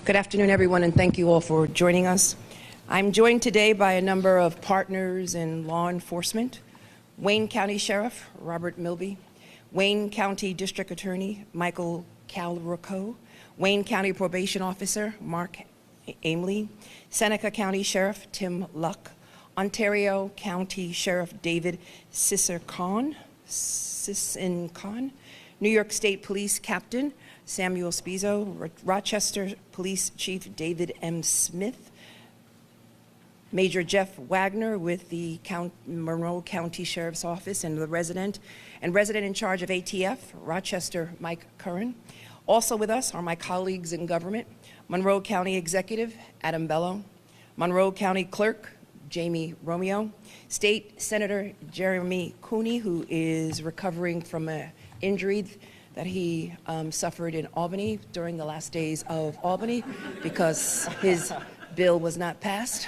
Good afternoon, everyone, and thank you all for joining us. I'm joined today by a number of partners in law enforcement: Wayne County Sheriff Robert Milby, Wayne County District Attorney Michael Calrico, Wayne County Probation Officer Mark Aimley, Seneca County Sheriff Tim Luck, Ontario County Sheriff David Sissincon, New York State Police Captain Samuel Spizzo, Rochester Police Chief David M. Smith, Major Jeff Wagner with the Monroe County Sheriff's Office, and the resident in charge of ATF, Rochester Mike Curran. Also with us are my colleagues in government: Monroe County Executive Adam Bello, Monroe County Clerk Jamie Romeo, State Senator Jeremy Cooney, who is recovering from an injury that he suffered in Albany during the last days of Albany because his bill was not passed.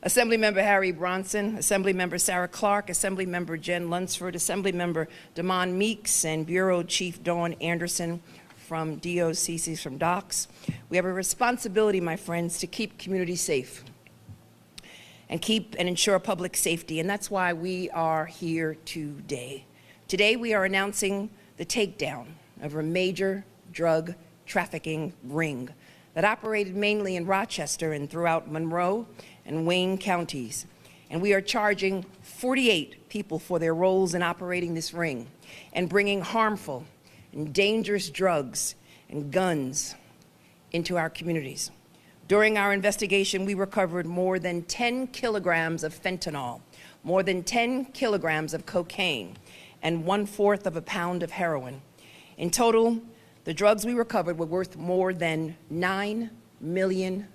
Assemblymember Harry Bronson, Assemblymember Sarah Clark, Assemblymember Jen Lunsford, Assemblymember Damon Meeks, and Bureau Chief Dawn Anderson from DOCC, from DOCS. We have a responsibility, my friends, to keep communities safe and ensure public safety, and that's why we are here today. Today we are announcing the takedown of a major drug trafficking ring that operated mainly in Rochester and throughout Monroe and Wayne counties. And we are charging 48 people for their roles in operating this ring and bringing harmful and dangerous drugs and guns into our communities. During our investigation, we recovered more than 10 kilograms of fentanyl, more than 10 kilograms of cocaine, and 1/4 of a pound of heroin. In total, the drugs we recovered were worth more than $9 million.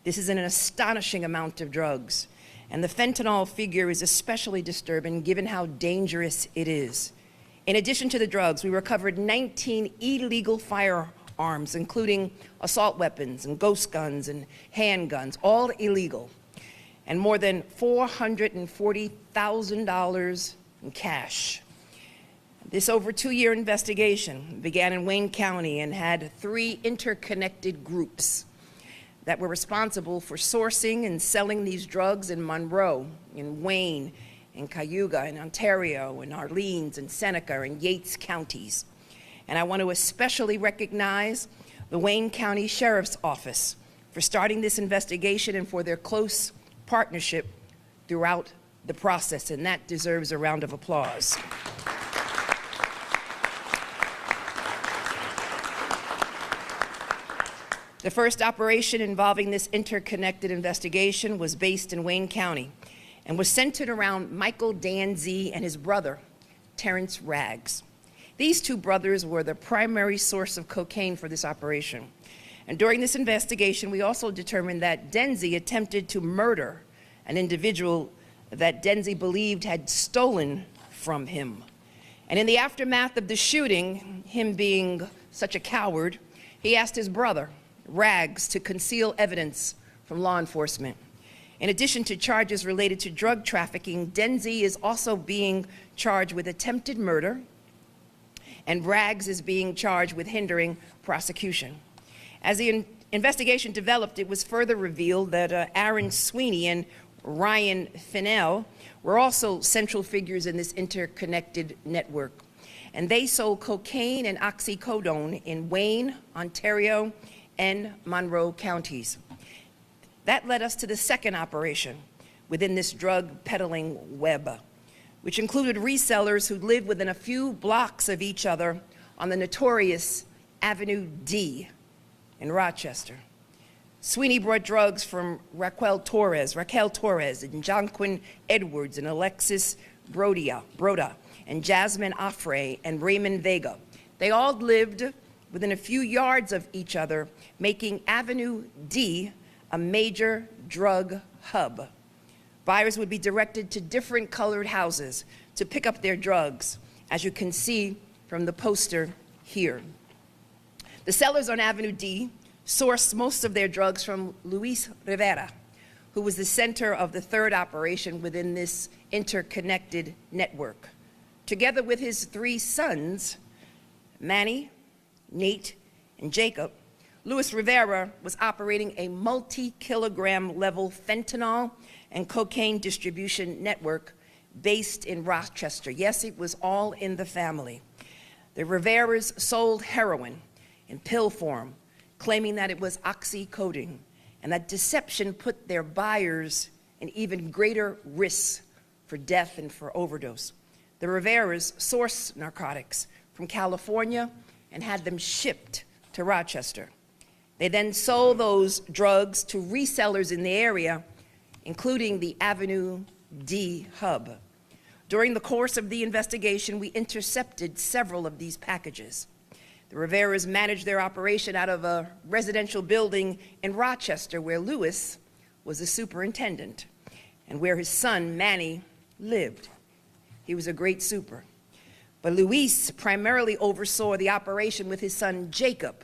This is an astonishing amount of drugs, and the fentanyl figure is especially disturbing given how dangerous it is. In addition to the drugs, we recovered 19 illegal firearms, including assault weapons and ghost guns and handguns, all illegal, and more than $440,000 in cash. This over 2-year investigation began in Wayne County and had 3 interconnected groups that were responsible for sourcing and selling these drugs in Monroe, in Wayne, in Cayuga, in Ontario, in Orleans, in Seneca, and Yates counties. And I want to especially recognize the Wayne County Sheriff's Office for starting this investigation and for their close partnership throughout the process, and that deserves a round of applause. The first operation involving this interconnected investigation was based in Wayne County and was centered around Michael Danzy and his brother, Terrence Rags. These 2 brothers were the primary source of cocaine for this operation. And during this investigation, we also determined that Danzy attempted to murder an individual that Danzy believed had stolen from him. And in the aftermath of the shooting, him being such a coward, he asked his brother, Rags, to conceal evidence from law enforcement. In addition to charges related to drug trafficking, Danzy is also being charged with attempted murder, and Rags is being charged with hindering prosecution. As the investigation developed, it was further revealed that Aaron Sweeney and Ryan Finnell were also central figures in this interconnected network. And they sold cocaine and oxycodone in Wayne, Ontario, and Monroe counties. That led us to the second operation within this drug peddling web, which included resellers who lived within a few blocks of each other on the notorious Avenue D in Rochester. Sweeney brought drugs from Raquel Torres, and Jonquin Edwards, and Alexis Broda, and Jasmine Afre, and Raymond Vega. They all lived within a few yards of each other, making Avenue D a major drug hub. Buyers would be directed to different colored houses to pick up their drugs, as you can see from the poster here. The sellers on Avenue D sourced most of their drugs from Luis Rivera, who was the center of the third operation within this interconnected network. Together with his 3 sons, Manny, Nate, and Jacob, Luis Rivera was operating a multi-kilogram level fentanyl and cocaine distribution network based in Rochester. Yes, it was all in the family. The Riveras sold heroin in pill form, claiming that it was oxycodone, and that deception put their buyers in even greater risks for death and for overdose. The Riveras sourced narcotics from California and had them shipped to Rochester. They then sold those drugs to resellers in the area, including the Avenue D hub. During the course of the investigation, we intercepted several of these packages. The Riveras managed their operation out of a residential building in Rochester where Luis was the superintendent and where his son, Manny, lived. He was a great super. But Luis primarily oversaw the operation with his son, Jacob.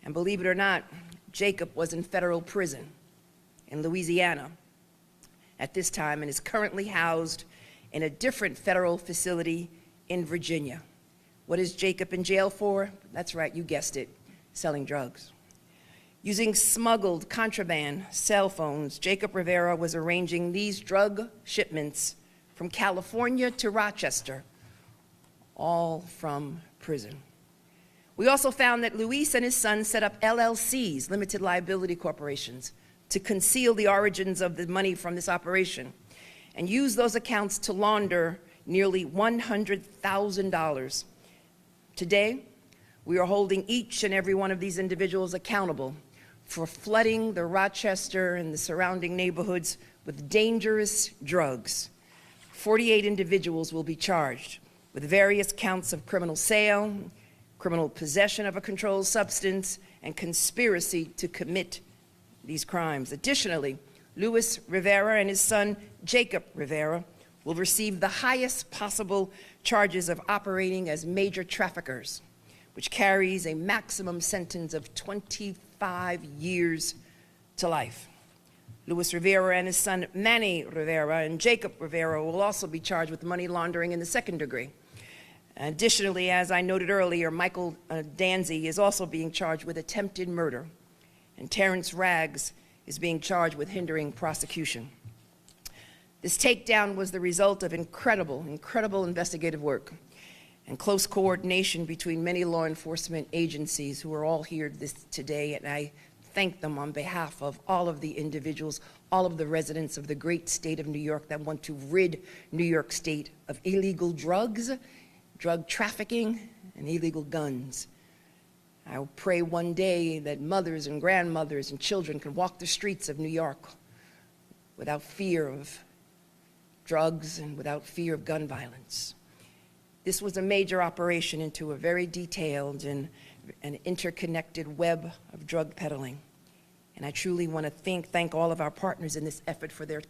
And believe it or not, Jacob was in federal prison in Louisiana at this time and is currently housed in a different federal facility in Virginia. What is Jacob in jail for? That's right, you guessed it, selling drugs. Using smuggled contraband cell phones, Jacob Rivera was arranging these drug shipments from California to Rochester, all from prison. We also found that Luis and his son set up LLCs, limited liability corporations, to conceal the origins of the money from this operation and use those accounts to launder nearly $100,000. Today, we are holding each and every one of these individuals accountable for flooding the Rochester and the surrounding neighborhoods with dangerous drugs. 48 individuals will be charged with various counts of criminal sale, criminal possession of a controlled substance, and conspiracy to commit these crimes. Additionally, Luis Rivera and his son, Jacob Rivera, will receive the highest possible charges of operating as major traffickers, which carries a maximum sentence of 25 years to life. Luis Rivera and his son, Manny Rivera, and Jacob Rivera will also be charged with money laundering in the second degree. Additionally, as I noted earlier, Michael Danzy is also being charged with attempted murder, and Terrence Raggs is being charged with hindering prosecution. This takedown was the result of incredible investigative work and close coordination between many law enforcement agencies who are all here today, and I thank them on behalf of all of the individuals, all of the residents of the great state of New York that want to rid New York State of illegal drugs, drug trafficking, and illegal guns. I pray one day that mothers and grandmothers and children can walk the streets of New York without fear of drugs and without fear of gun violence. This was a major operation into a very detailed and an interconnected web of drug peddling. And I truly want to thank all of our partners in this effort for their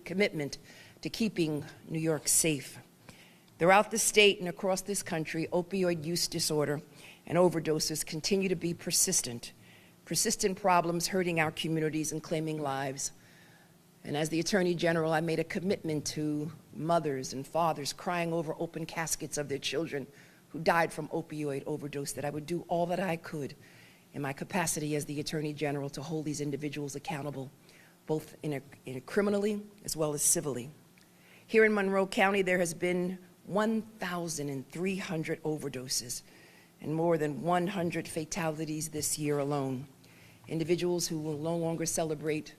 commitment to keeping New York safe. Throughout the state and across this country, opioid use disorder and overdoses continue to be persistent problems hurting our communities and claiming lives. And as the Attorney General, I made a commitment to mothers and fathers crying over open caskets of their children who died from opioid overdose, that I would do all that I could in my capacity as the Attorney General to hold these individuals accountable, both in a criminally as well as civilly. Here in Monroe County, there has been 1,300 overdoses and more than 100 fatalities this year alone. Individuals who will no longer celebrate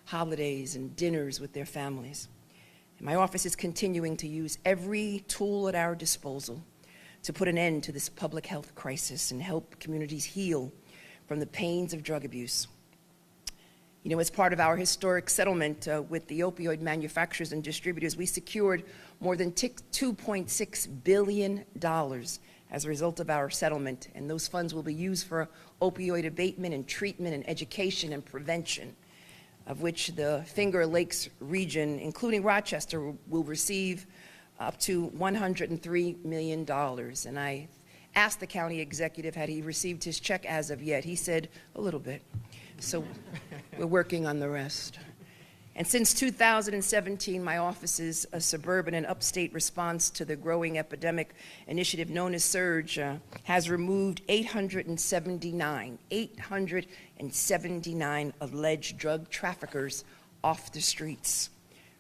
holidays and dinners with their families. And my office is continuing to use every tool at our disposal to put an end to this public health crisis and help communities heal from the pains of drug abuse. You know, as part of our historic settlement with the opioid manufacturers and distributors, we secured more than $2.6 billion as a result of our settlement, and those funds will be used for opioid abatement and treatment and education and prevention, of which the Finger Lakes region, including Rochester, will receive up to $103 million. And I asked the county executive, had he received his check as of yet? He said, a little bit. So we're working on the rest. And since 2017, my office's suburban and upstate response to the growing epidemic initiative known as SURGE has removed 879 alleged drug traffickers off the streets.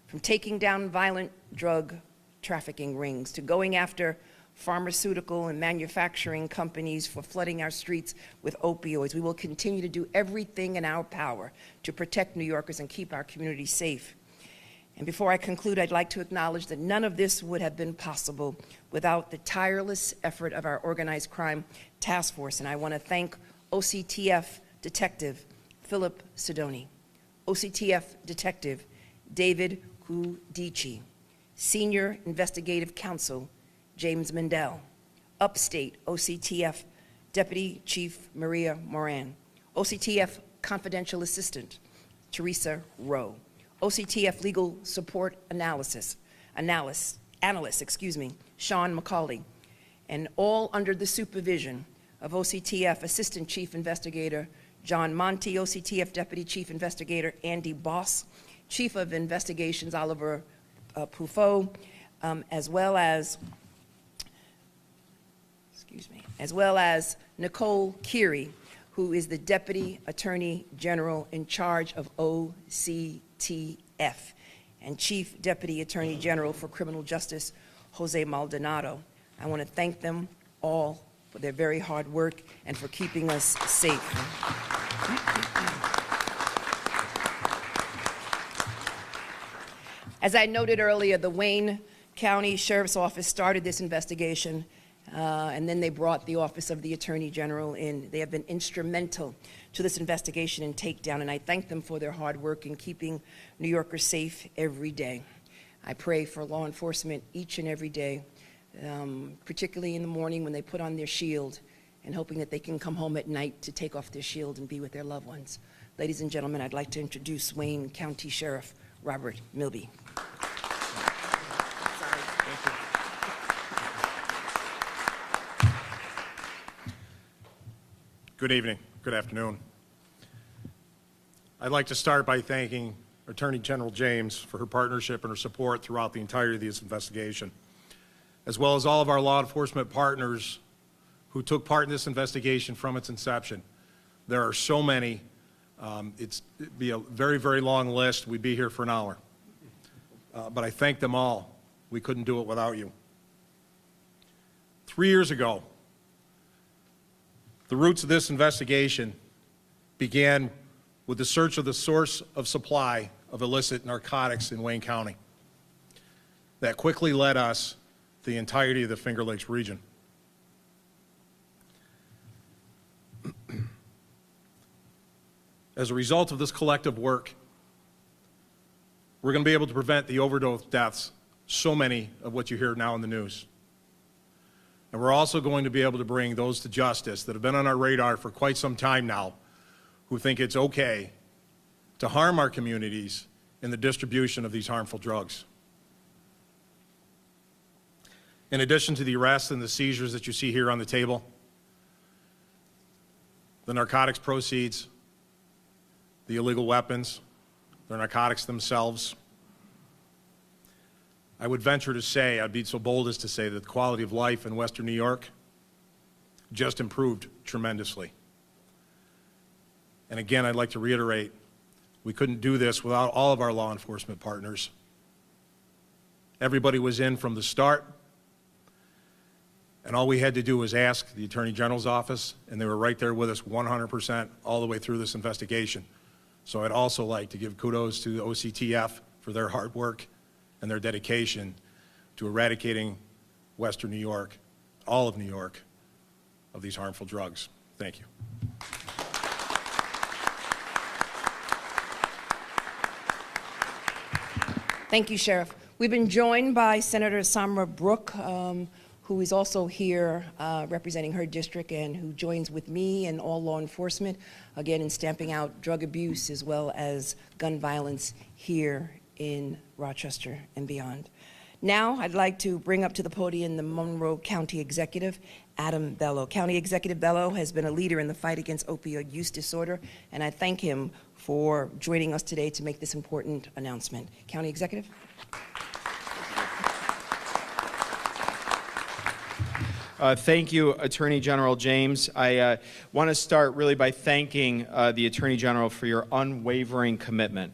From taking down violent drug trafficking rings to going after pharmaceutical and manufacturing companies for flooding our streets with opioids, we will continue to do everything in our power to protect New Yorkers and keep our communities safe. And before I conclude, I'd like to acknowledge that none of this would have been possible without the tireless effort of our Organized Crime Task Force. And I want to thank OCTF Detective Philip Sidoni, OCTF Detective David Kudici, Senior Investigative Counsel James Mendel, Upstate OCTF Deputy Chief Maria Moran, OCTF Confidential Assistant Teresa Rowe, OCTF Legal Support Analyst, Sean McCauley, and all under the supervision of OCTF Assistant Chief Investigator John Monty, OCTF Deputy Chief Investigator Andy Boss, Chief of Investigations Oliver Pufo, as well as Nicole Keary, who is the Deputy Attorney General in charge of OCTF, and Chief Deputy Attorney General for Criminal Justice, Jose Maldonado. I want to thank them all for their very hard work and for keeping us safe. As I noted earlier, the Wayne County Sheriff's Office started this investigation, and then they brought the Office of the Attorney General in. They have been instrumental to this investigation and takedown, and I thank them for their hard work in keeping New Yorkers safe every day. I pray for law enforcement each and every day, particularly in the morning when they put on their shield and hoping that they can come home at night to take off their shield and be with their loved ones. Ladies and gentlemen, I'd like to introduce Wayne County Sheriff Robert Milby. Good evening, good afternoon. I'd like to start by thanking Attorney General James for her partnership and her support throughout the entirety of this investigation, as well as all of our law enforcement partners who took part in this investigation from its inception. There are so many. It'd be a very, very long list. We'd be here for an hour. But I thank them all. We couldn't do it without you. 3 years ago, the roots of this investigation began with the search of the source of supply of illicit narcotics in Wayne County. That quickly led us to the entirety of the Finger Lakes region. As a result of this collective work, we're going to be able to prevent the overdose deaths, so many of what you hear now in the news. And we're also going to be able to bring those to justice that have been on our radar for quite some time now, who think it's okay to harm our communities in the distribution of these harmful drugs. In addition to the arrests and the seizures that you see here on the table, the narcotics proceeds, the illegal weapons, the narcotics themselves, I would venture to say, I'd be so bold as to say that the quality of life in Western New York just improved tremendously. And again, I'd like to reiterate, we couldn't do this without all of our law enforcement partners. Everybody was in from the start, and all we had to do was ask the Attorney General's office, and they were right there with us 100% all the way through this investigation. So I'd also like to give kudos to the OCTF for their hard work and their dedication to eradicating Western New York, all of New York, of these harmful drugs. Thank you. Thank you, Sheriff. We've been joined by Senator Samra Brooke, who is also here representing her district and who joins with me and all law enforcement, again, in stamping out drug abuse as well as gun violence here in Rochester and beyond. Now, I'd like to bring up to the podium the Monroe County Executive, Adam Bello. County Executive Bello has been a leader in the fight against opioid use disorder, and I thank him for joining us today to make this important announcement. County Executive. Thank you, Attorney General James. I want to start really by thanking the Attorney General for your unwavering commitment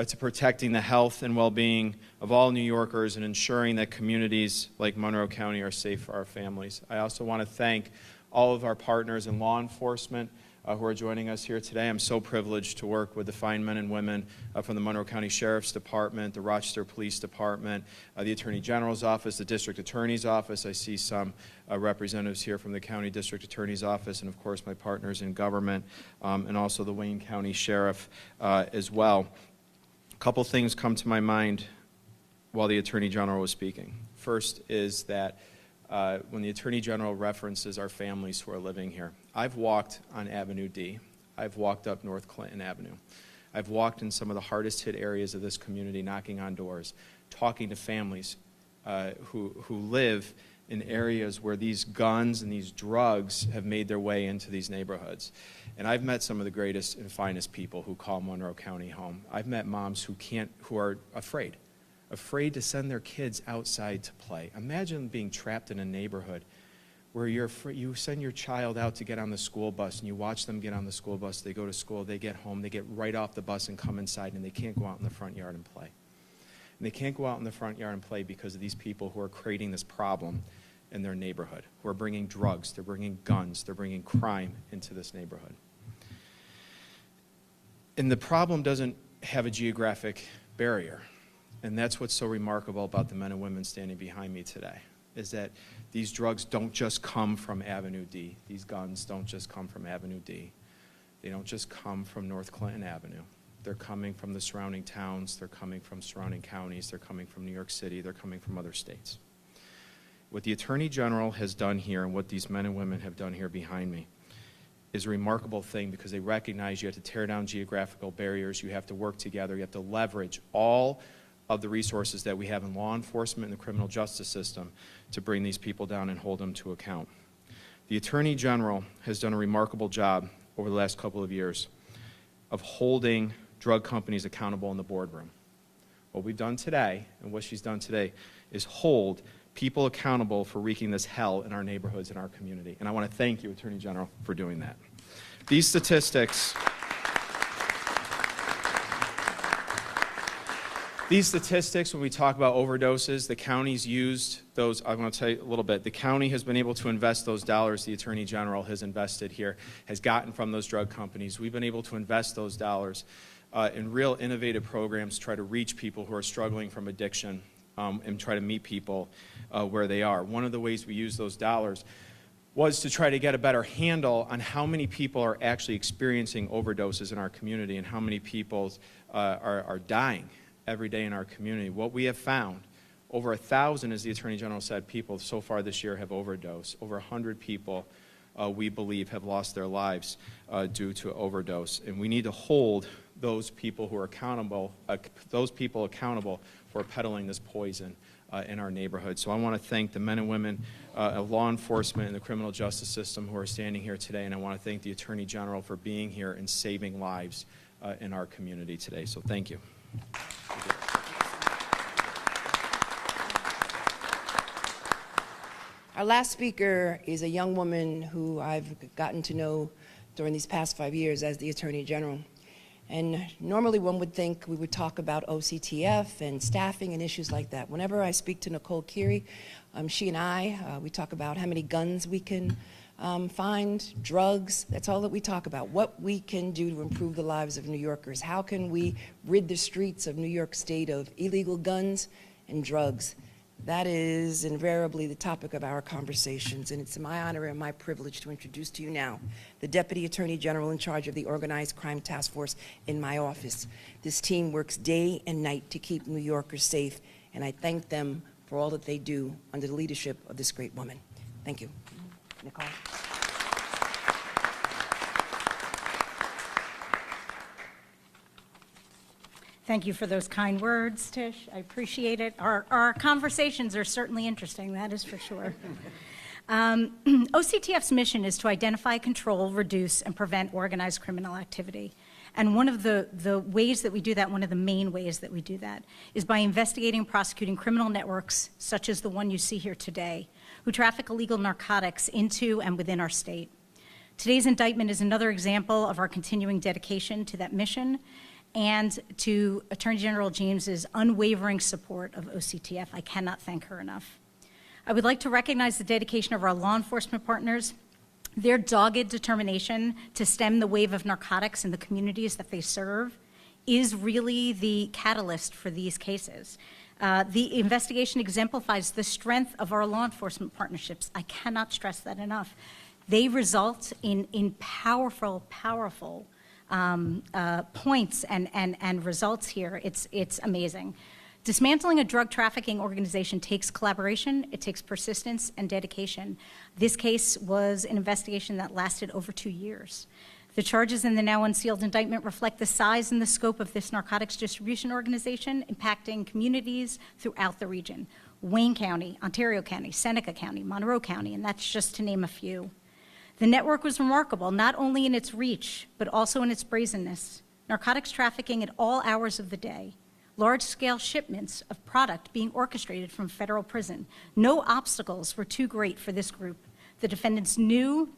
to protecting the health and well-being of all New Yorkers and ensuring that communities like Monroe County are safe for our families. I also want to thank all of our partners in law enforcement who are joining us here today. I'm so privileged to work with the fine men and women from the Monroe County Sheriff's Department, the Rochester Police Department, the Attorney General's Office, the District Attorney's Office. I see some representatives here from the County District Attorney's Office, and of course my partners in government, and also the Wayne County Sheriff as well. A couple things come to my mind while the Attorney General was speaking. First is that when the Attorney General references our families who are living here, I've walked on Avenue D. I've walked up North Clinton Avenue. I've walked in some of the hardest hit areas of this community, knocking on doors, talking to families who live in areas where these guns and these drugs have made their way into these neighborhoods. And I've met some of the greatest and finest people who call Monroe County home. I've met moms who are afraid to send their kids outside to play. Imagine being trapped in a neighborhood where you send your child out to get on the school bus and you watch them get on the school bus, they go to school, they get home, they get right off the bus and come inside and they can't go out in the front yard and play. And they can't go out in the front yard and play because of these people who are creating this problem in their neighborhood, who are bringing drugs, they're bringing guns, they're bringing crime into this neighborhood. And the problem doesn't have a geographic barrier. And that's what's so remarkable about the men and women standing behind me today, is that these drugs don't just come from Avenue D. These guns don't just come from Avenue D. They don't just come from North Clinton Avenue. They're coming from the surrounding towns. They're coming from surrounding counties. They're coming from New York City. They're coming from other states. What the Attorney General has done here and what these men and women have done here behind me is a remarkable thing, because they recognize you have to tear down geographical barriers. You have to work together. You have to leverage all of the resources that we have in law enforcement and the criminal justice system to bring these people down and hold them to account. The Attorney General has done a remarkable job over the last couple of years of holding drug companies accountable in the boardroom. What we've done today, and what she's done today, is hold people accountable for wreaking this hell in our neighborhoods and our community. And I want to thank you, Attorney General, for doing that. These statistics, when we talk about overdoses, the county's used those. I'm going to tell you a little bit. The county has been able to invest those dollars the Attorney General has invested here, has gotten from those drug companies. We've been able to invest those dollars in real innovative programs to try to reach people who are struggling from addiction and try to meet people where they are. One of the ways we use those dollars was to try to get a better handle on how many people are actually experiencing overdoses in our community and how many people are dying every day in our community. What we have found, over 1,000, as the Attorney General said, people so far this year have overdosed. Over 100 people, we believe, have lost their lives due to overdose. And we need to hold those people who are accountable, for peddling this poison in our neighborhood. So I want to thank the men and women of law enforcement and the criminal justice system who are standing here today, and I want to thank the Attorney General for being here and saving lives in our community today. So thank you. Our last speaker is a young woman who I've gotten to know during these past 5 years as the Attorney General. And normally one would think we would talk about OCTF and staffing and issues like that. Whenever I speak to Nicole Keary, she and I, we talk about how many guns we can find, drugs. That's all that we talk about. What we can do to improve the lives of New Yorkers. How can we rid the streets of New York State of illegal guns and drugs? That is invariably the topic of our conversations, and it's my honor and my privilege to introduce to you now the Deputy Attorney General in charge of the Organized Crime Task Force in my office. This team works day and night to keep New Yorkers safe, and I thank them for all that they do under the leadership of this great woman. Thank you. Nicole. Thank you for those kind words, Tish. I appreciate it. Our conversations are certainly interesting, that is for sure. OCTF's mission is to identify, control, reduce, and prevent organized criminal activity. And one of the ways that we do that, one of the main ways that we do that, is by investigating and prosecuting criminal networks, such as the one you see here today, who traffic illegal narcotics into and within our state. Today's indictment is another example of our continuing dedication to that mission and to Attorney General James's unwavering support of OCTF. I cannot thank her enough. I would like to recognize the dedication of our law enforcement partners. Their dogged determination to stem the wave of narcotics in the communities that they serve is really the catalyst for these cases. The investigation exemplifies the strength of our law enforcement partnerships. I cannot stress that enough. They result in powerful points and results here. It's amazing. Dismantling a drug trafficking organization takes collaboration, it takes persistence and dedication. This case was an investigation that lasted over 2 years. The charges in the now unsealed indictment reflect the size and the scope of this narcotics distribution organization impacting communities throughout the region. Wayne County, Ontario County, Seneca County, Monroe County, and that's just to name a few. The network was remarkable, not only in its reach, but also in its brazenness. Narcotics trafficking at all hours of the day. Large-scale shipments of product being orchestrated from federal prison. No obstacles were too great for this group. The defendants knew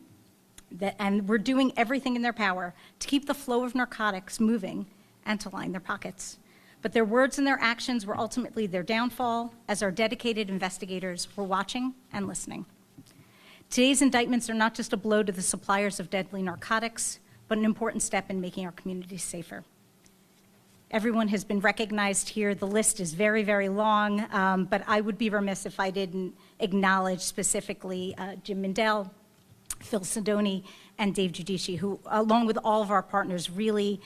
that and were doing everything in their power to keep the flow of narcotics moving and to line their pockets. But their words and their actions were ultimately their downfall, as our dedicated investigators were watching and listening. Today's indictments are not just a blow to the suppliers of deadly narcotics, but an important step in making our communities safer. Everyone has been recognized here. The list is very, very long, but I would be remiss if I didn't acknowledge specifically Jim Mindell, Phil Sidoni, and Dave Giudici, who, along with all of our partners, really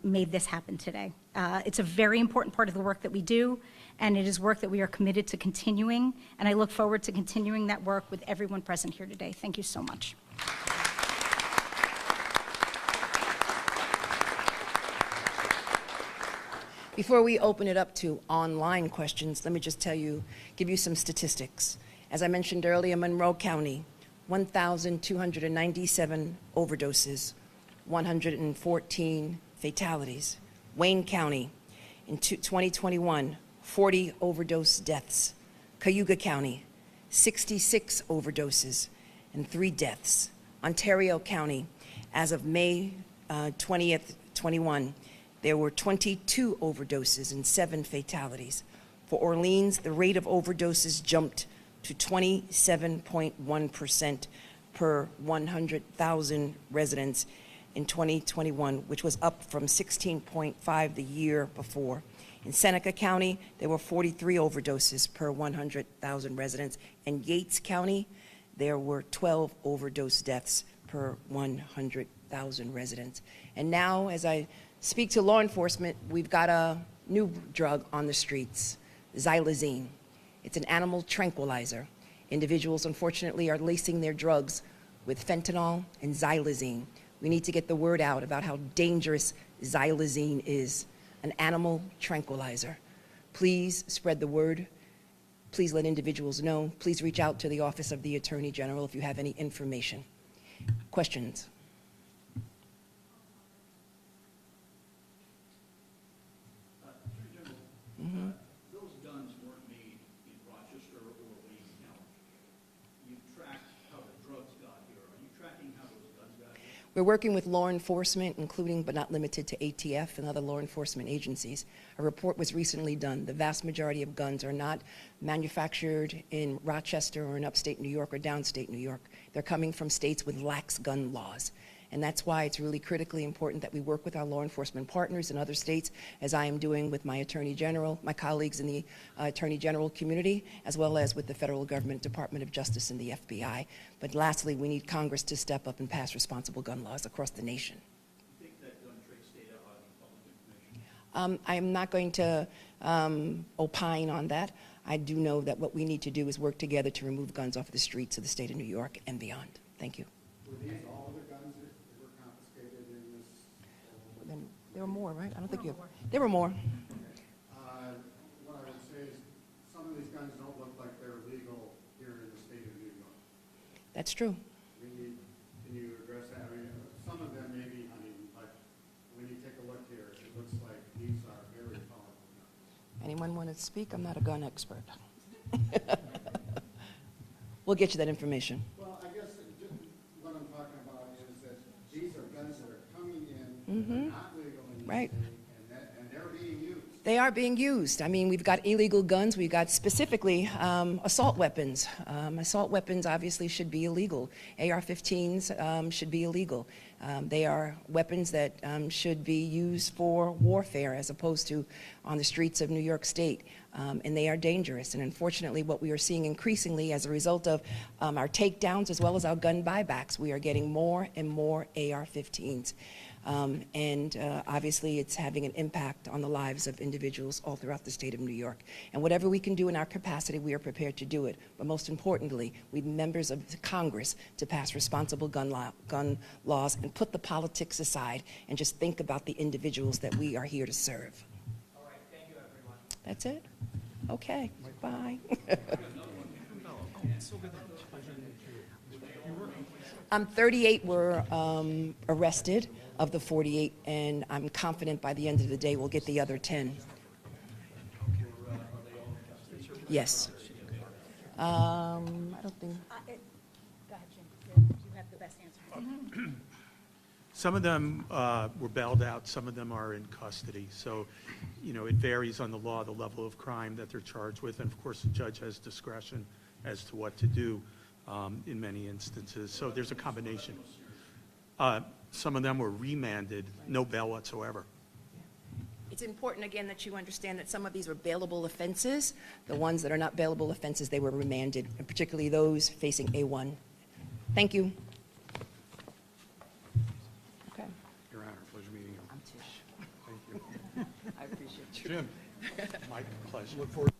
made this happen today. It's a very important part of the work that we do, and it is work that we are committed to continuing, and I look forward to continuing that work with everyone present here today. Thank you so much. Before we open it up to online questions, let me just give you some statistics. As I mentioned earlier, Monroe County, 1,297 overdoses, 114 fatalities. Wayne County, in 2021, 40 overdose deaths. Cayuga County, 66 overdoses and 3 deaths. Ontario County, as of May 20th, 21, there were 22 overdoses and 7 fatalities. For Orleans, the rate of overdoses jumped to 27.1% per 100,000 residents in 2021, which was up from 16.5 the year before. In Seneca County, there were 43 overdoses per 100,000 residents. In Yates County, there were 12 overdose deaths per 100,000 residents. And now, as I speak to law enforcement, we've got a new drug on the streets, xylazine. It's an animal tranquilizer. Individuals, unfortunately, are lacing their drugs with fentanyl and xylazine. We need to get the word out about how dangerous xylazine is, an animal tranquilizer. Please spread the word. Please let individuals know. Please reach out to the Office of the Attorney General if you have any information. Questions? Those guns weren't made in Rochester or Wayne County. You tracked how the drugs got here. Are you tracking how those guns got here? We're working with law enforcement, including but not limited to ATF and other law enforcement agencies. A report was recently done. The vast majority of guns are not manufactured in Rochester or in upstate New York or downstate New York. They're coming from states with lax gun laws. And that's why it's really critically important that we work with our law enforcement partners in other states, as I am doing with my Attorney General, my colleagues in the Attorney General community, as well as with the federal government, Department of Justice, and the FBI. But lastly, we need Congress to step up and pass responsible gun laws across the nation. You think that gun trace data ought to be public information? I am not going to opine on that. I do know that what we need to do is work together to remove guns off the streets of the state of New York and beyond. Thank you. Were these all the guns that were confiscated in this? There were more, right? I don't think you. There were more. What I would say is some of these guns don't look like they're legal here in the state of New York. That's true. Can you address that? I mean, some of them may be hunting, but when you take a look here, it looks like these are very powerful guns. Anyone want to speak? I'm not a gun expert. We'll get you that information. Well, I guess what I'm talking about is that these are guns that are coming in, that are not legal in the Right. state, and they're being used. They are being used. I mean, we've got illegal guns. We've got specifically assault weapons. Assault weapons obviously should be illegal. AR-15s should be illegal. They are weapons that should be used for warfare as opposed to on the streets of New York State. And they are dangerous. And unfortunately, what we are seeing increasingly as a result of our takedowns as well as our gun buybacks, we are getting more and more AR-15s. Obviously, it's having an impact on the lives of individuals all throughout the state of New York. And whatever we can do in our capacity, we are prepared to do it. But most importantly, we members of Congress to pass responsible gun laws and put the politics aside and just think about the individuals that we are here to serve. All right, thank you, everyone. That's it? Okay, bye. 38 were arrested of the 48, and I'm confident by the end of the day we'll get the other 10. Yes. I don't think. Go ahead, Jim. You have the best answer. Some of them were bailed out, some of them are in custody. So, you know, it varies on the law, the level of crime that they're charged with. And of course, the judge has discretion as to what to do in many instances. So there's a combination. Some of them were remanded, no bail whatsoever. It's important, again, that you understand that some of these were bailable offenses. The ones that are not bailable offenses, they were remanded, and particularly those facing A1. Thank you. Okay. Your Honor, pleasure meeting you. I'm Tish. Thank you. I appreciate you. Jim, my pleasure. Look forward.